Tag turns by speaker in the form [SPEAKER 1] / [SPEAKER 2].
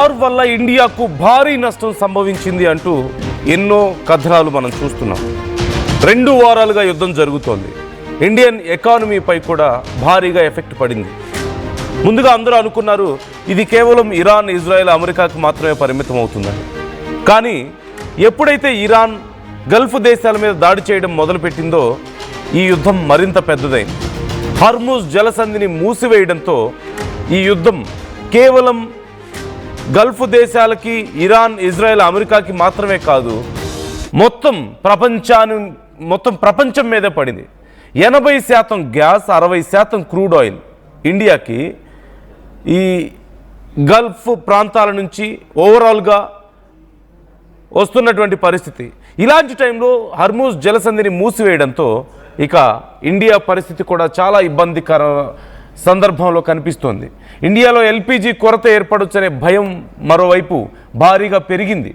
[SPEAKER 1] War వల్ల ఇండియాకు భారీ నష్టం సంభవించింది అంటూ ఎన్నో కథనాలు మనం చూస్తున్నాం. 2 వారాలుగా యుద్ధం జరుగుతోంది. ఇండియన్ ఎకానమీపై కూడా భారీగా ఎఫెక్ట్ పడింది. ముందుగా అందరూ అనుకున్నారు ఇది కేవలం ఇరాన్, ఇజ్రాయెల్, అమెరికాకు మాత్రమే పరిమితం అవుతుందని. కానీ ఎప్పుడైతే ఇరాన్ గల్ఫ్ దేశాల మీద దాడి చేయడం మొదలుపెట్టిందో ఈ యుద్ధం మరింత పెద్దదైంది. హర్ముజ్ జలసంధిని మూసివేయడంతో ఈ యుద్ధం కేవలం గల్ఫ్ దేశాలకి, ఇరాన్, ఇజ్రాయెల్, అమెరికాకి మాత్రమే కాదు, మొత్తం ప్రపంచం మీదే పడింది. 80% గ్యాస్, 60% క్రూడ్ ఆయిల్ ఇండియాకి ఈ గల్ఫ్ ప్రాంతాల నుంచి ఓవరాల్గా వస్తున్నటువంటి పరిస్థితి. ఇలాంటి టైంలో హర్ముజ్ జలసంధిని మూసివేయడంతో ఇక ఇండియా పరిస్థితి కూడా చాలా ఇబ్బందికర సందర్భంలో కనిపిస్తోంది. ఇండియాలో ఎల్పిజి కొరత ఏర్పడొచ్చనే భయం మరోవైపు భారీగా పెరిగింది.